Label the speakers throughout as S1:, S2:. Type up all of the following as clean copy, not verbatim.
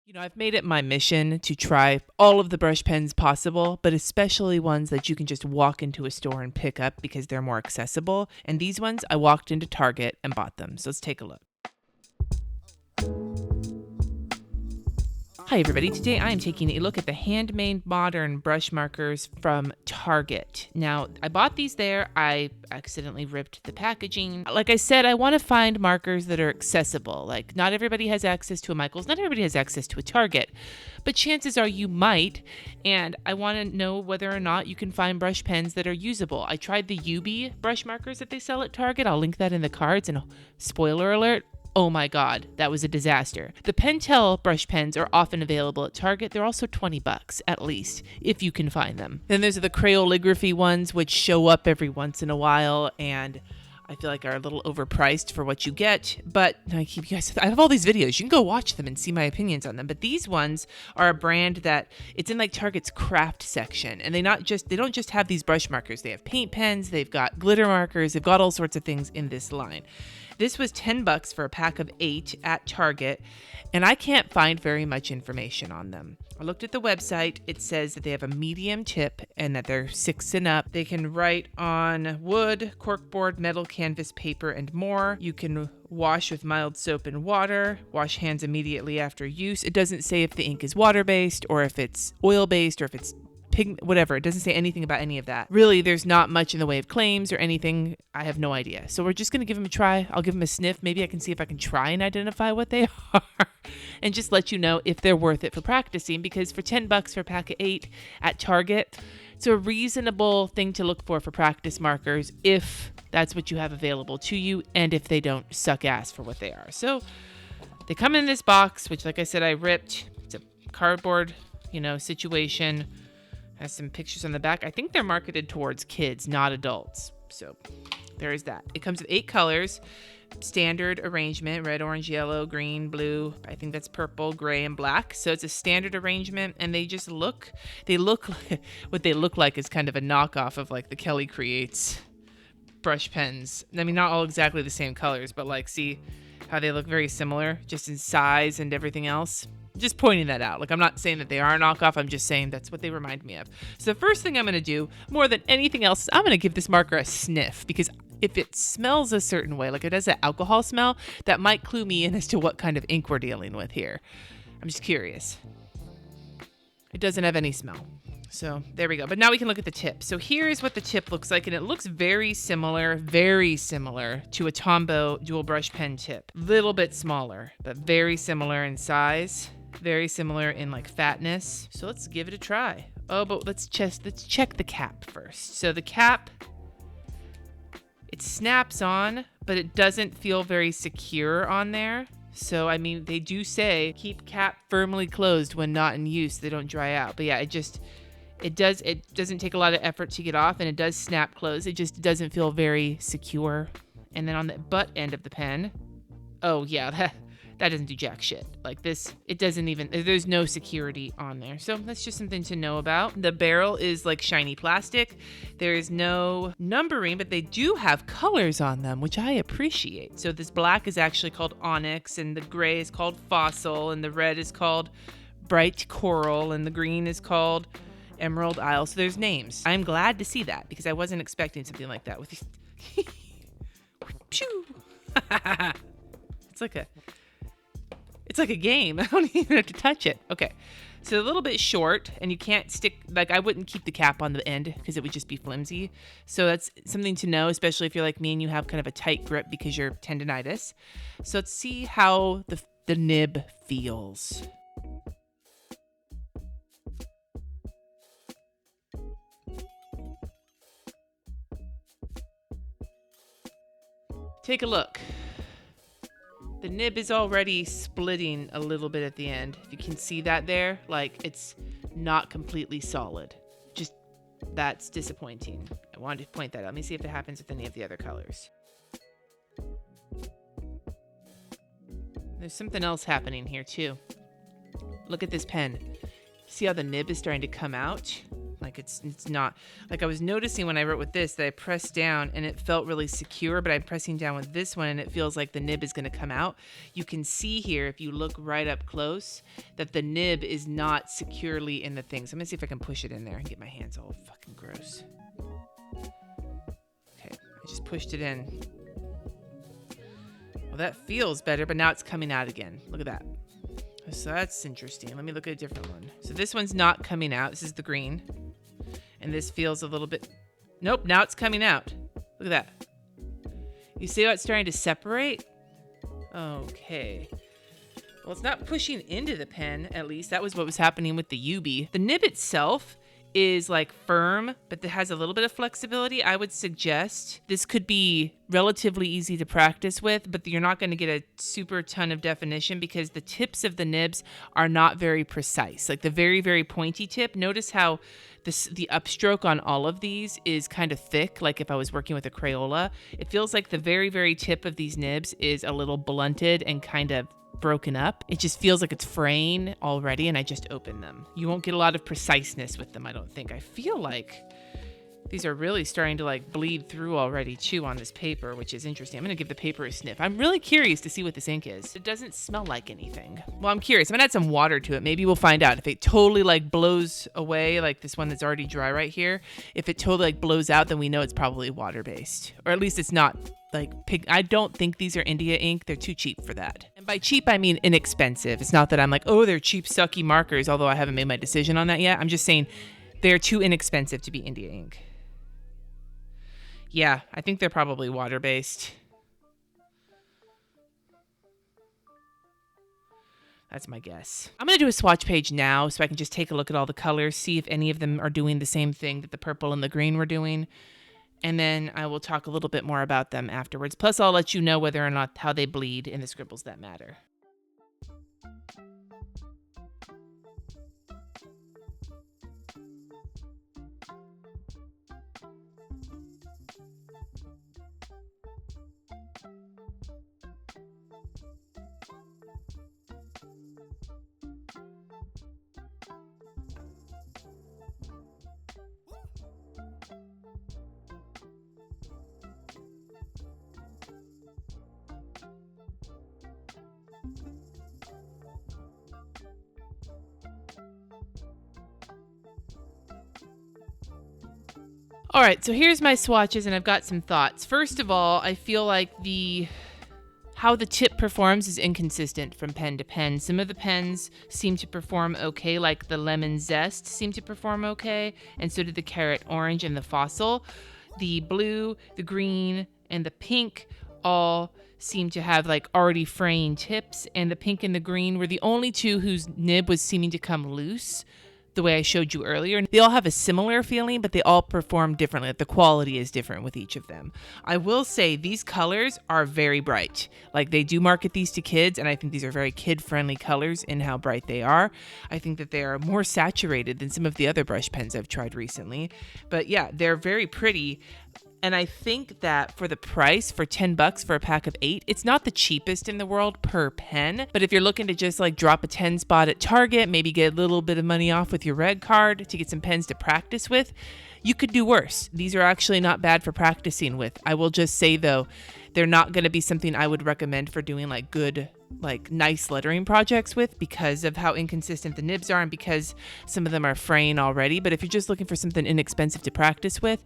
S1: You know, I've made it my mission to try all of the brush pens possible, but especially ones that you can just walk into a store and pick up because they're more accessible. And these ones, I walked into Target and bought them. So let's take a look. Hi everybody, today I am taking a look at the handmade modern brush markers from Target. Now, I bought these there, I accidentally ripped the packaging. Like I said, I want to find markers that are accessible. Like, not everybody has access to a Michaels, not everybody has access to a Target, but chances are you might, and I want to know whether or not you can find brush pens that are usable. I tried the UB brush markers that they sell at Target, I'll link that in the cards, and spoiler alert, oh my God, that was a disaster. The Pentel brush pens are often available at Target. They're also $20 at least, if you can find them. Then there's the Crayoligraphy ones, which show up every once in a while, and I feel like are a little overpriced for what you get. But I have all these videos. You can go watch them and see my opinions on them. But these ones are a brand that it's in like Target's craft section, and they don't just have these brush markers. They have paint pens, they've got glitter markers, they've got all sorts of things in this line. This was $10 for a pack of 8 at Target, and I can't find very much information on them. I looked at the website. It says that they have a medium tip and that they're 6 and up. They can write on wood, corkboard, metal, canvas, paper, and more. You can wash with mild soap and water, wash hands immediately after use. It doesn't say if the ink is water-based or if it's oil-based or if it's whatever. It doesn't say anything about any of that. Really, there's not much in the way of claims or anything. I have no idea. So we're just going to give them a try. I'll give them a sniff. Maybe I can see if I can try and identify what they are and just let you know if they're worth it for practicing, because for $10 for a pack of 8 at Target, it's a reasonable thing to look for practice markers if that's what you have available to you and if they don't suck ass for what they are. So they come in this box, which like I said, I ripped. It's a cardboard, situation. Has some pictures on the back. I think they're marketed towards kids, not adults. So there is that. It comes with 8 colors, standard arrangement, red, orange, yellow, green, blue. I think that's purple, gray, and black. So it's a standard arrangement, and what they look like is kind of a knockoff of like the Kelly Creates brush pens. I mean, not all exactly the same colors, but like, see how they look very similar, just in size and everything else. Just pointing that out. Like, I'm not saying that they are a knockoff. I'm just saying that's what they remind me of. So the first thing I'm going to do, more than anything else, is I'm going to give this marker a sniff, because if it smells a certain way, like it has an alcohol smell, that might clue me in as to what kind of ink we're dealing with here. I'm just curious. It doesn't have any smell. So there we go. But now we can look at the tip. So here is what the tip looks like, and it looks very similar to a Tombow dual brush pen tip. Little bit smaller, but very similar in size. Very similar in like fatness. So let's give it a try. Oh, but let's check the cap first. So the cap, it snaps on, but it doesn't feel very secure on there. So, I mean, they do say keep cap firmly closed when not in use. They don't dry out. But yeah, it doesn't take a lot of effort to get off, and it does snap close. It just doesn't feel very secure. And then on the butt end of the pen, oh yeah, that doesn't do jack shit. Like this, there's no security on there. So that's just something to know about. The barrel is like shiny plastic. There is no numbering, but they do have colors on them, which I appreciate. So this black is actually called Onyx, and the gray is called Fossil, and the red is called Bright Coral, and the green is called Emerald Isle. So there's names. I'm glad to see that, because I wasn't expecting something like that with these. It's like a game. I don't even have to touch it. Okay. So a little bit short, and you can't stick, like I wouldn't keep the cap on the end because it would just be flimsy. So that's something to know, especially if you're like me and you have kind of a tight grip because you're tendonitis. So let's see how the nib feels. Take a look. The nib is already splitting a little bit at the end. If you can see that there, like it's not completely solid. Just, that's disappointing. I wanted to point that out. Let me see if it happens with any of the other colors. There's something else happening here too. Look at this pen. See how the nib is starting to come out? Like it's not, like I was noticing when I wrote with this that I pressed down and it felt really secure, but I'm pressing down with this one and it feels like the nib is going to come out. You can see here, if you look right up close, that the nib is not securely in the thing. So I'm going to see if I can push it in there and get my hands all fucking gross. Okay, I just pushed it in. Well, that feels better, but now it's coming out again. Look at that. So that's interesting. Let me look at a different one. So this one's not coming out. This is the green. And this feels a little bit... Nope, now it's coming out. Look at that. You see how it's starting to separate? Okay. Well, it's not pushing into the pen, at least. That was what was happening with the UB. The nib itself is like firm, but it has a little bit of flexibility. I would suggest this could be relatively easy to practice with, but you're not going to get a super ton of definition because the tips of the nibs are not very precise. Like the very, very pointy tip. Notice how the upstroke on all of these is kind of thick. Like if I was working with a Crayola, it feels like the very, very tip of these nibs is a little blunted and kind of broken up. It just feels like it's fraying already, and I just opened them. You won't get a lot of preciseness with them, I don't think. I feel like these are really starting to like bleed through already too on this paper, which is interesting. I'm gonna give the paper a sniff. I'm really curious to see what this ink is. It doesn't smell like anything. Well, I'm curious. I'm gonna add some water to it. Maybe we'll find out. If it totally like blows away, like this one that's already dry right here, if it totally like blows out, then we know it's probably water-based. Or at least it's not like pig. I don't think these are India ink. They're too cheap for that. And by cheap, I mean inexpensive. It's not that I'm like, oh, they're cheap, sucky markers, although I haven't made my decision on that yet. I'm just saying they're too inexpensive to be India ink. Yeah, I think they're probably water-based. That's my guess. I'm going to do a swatch page now so I can just take a look at all the colors, see if any of them are doing the same thing that the purple and the green were doing. And then I will talk a little bit more about them afterwards. Plus, I'll let you know whether or not how they bleed in the scribbles that matter. All right, so here's my swatches, and I've got some thoughts. First of all, I feel like how the tip performs is inconsistent from pen to pen. Some of the pens seem to perform okay, like the lemon zest seemed to perform okay, and so did the carrot orange and the fossil. The blue, the green, and the pink all seem to have like already fraying tips, and the pink and the green were the only two whose nib was seeming to come loose the way I showed you earlier. They all have a similar feeling, but they all perform differently. The quality is different with each of them. I will say these colors are very bright. Like they do market these to kids, and I think these are very kid-friendly colors in how bright they are. I think that they are more saturated than some of the other brush pens I've tried recently. But yeah, they're very pretty. And I think that for the price, for $10 for a pack of 8, it's not the cheapest in the world per pen. But if you're looking to just like drop a 10 spot at Target, maybe get a little bit of money off with your red card to get some pens to practice with, you could do worse. These are actually not bad for practicing with. I will just say though, they're not going to be something I would recommend for doing like good, like nice lettering projects with, because of how inconsistent the nibs are and because some of them are fraying already. But if you're just looking for something inexpensive to practice with,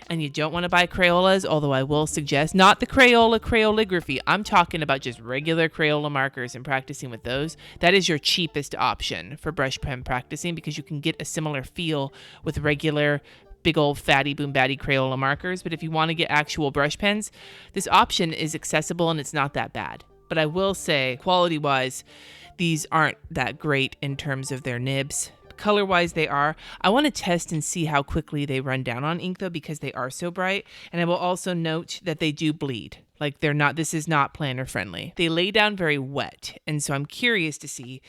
S1: and you don't want to buy Crayolas, although I will suggest not the Crayola Crayoligraphy. I'm talking about just regular Crayola markers and practicing with those. That is your cheapest option for brush pen practicing, because you can get a similar feel with regular big old fatty boom batty Crayola markers. But if you want to get actual brush pens, this option is accessible and it's not that bad. But I will say, quality-wise, these aren't that great in terms of their nibs. Color-wise, they are. I want to test and see how quickly they run down on ink, though, because they are so bright. And I will also note that they do bleed. Like this is not planner friendly. They lay down very wet. And so I'm curious to see,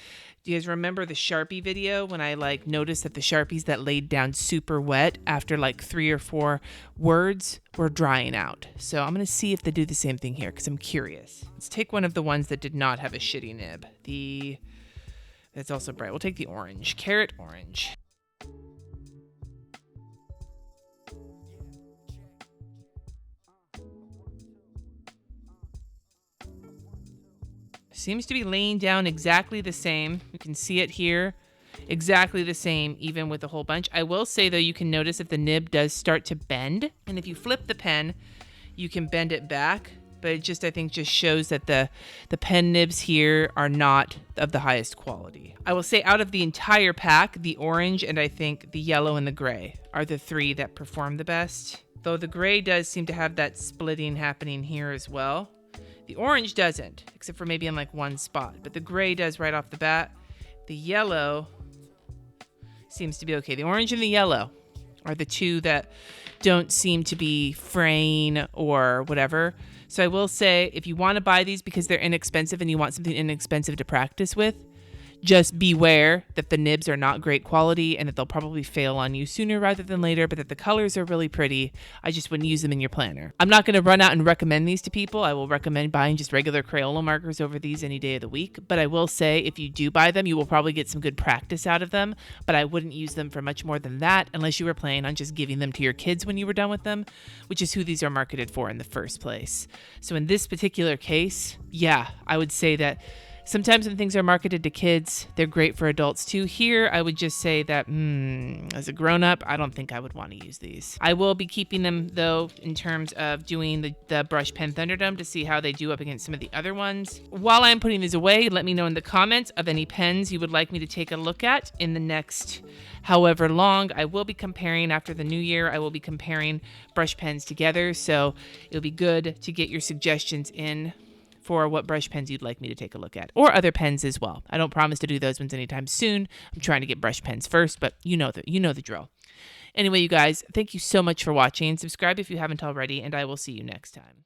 S1: do you guys remember the Sharpie video when I like noticed that the Sharpies that laid down super wet after like 3 or 4 words were drying out? So I'm going to see if they do the same thing here, because I'm curious. Let's take one of the ones that did not have a shitty nib. That's also bright. We'll take the orange. Carrot orange. Seems to be laying down exactly the same. You can see it here. Exactly the same, even with a whole bunch. I will say, though, you can notice that the nib does start to bend. And if you flip the pen, you can bend it back. But it just, I think, just shows that the pen nibs here are not of the highest quality. I will say out of the entire pack, the orange and I think the yellow and the gray are the three that perform the best. Though the gray does seem to have that splitting happening here as well. The orange doesn't, except for maybe in like one spot. But the gray does right off the bat. The yellow seems to be okay. The orange and the yellow are the two that don't seem to be fraying or whatever. So I will say, if you want to buy these because they're inexpensive and you want something inexpensive to practice with, just beware that the nibs are not great quality and that they'll probably fail on you sooner rather than later, but that the colors are really pretty. I just wouldn't use them in your planner. I'm not going to run out and recommend these to people. I will recommend buying just regular Crayola markers over these any day of the week. But I will say, if you do buy them, you will probably get some good practice out of them, but I wouldn't use them for much more than that unless you were planning on just giving them to your kids when you were done with them, which is who these are marketed for in the first place. So in this particular case, yeah, I would say that sometimes when things are marketed to kids, they're great for adults too. Here, I would just say that as a grown-up, I don't think I would want to use these. I will be keeping them, though, in terms of doing the brush pen Thunderdome to see how they do up against some of the other ones. While I'm putting these away, let me know in the comments of any pens you would like me to take a look at in the next however long. I will be comparing after the new year. I will be comparing brush pens together, so it'll be good to get your suggestions in for what brush pens you'd like me to take a look at, or other pens as well. I don't promise to do those ones anytime soon. I'm trying to get brush pens first, but you know the drill. Anyway, you guys, thank you so much for watching. Subscribe if you haven't already, and I will see you next time.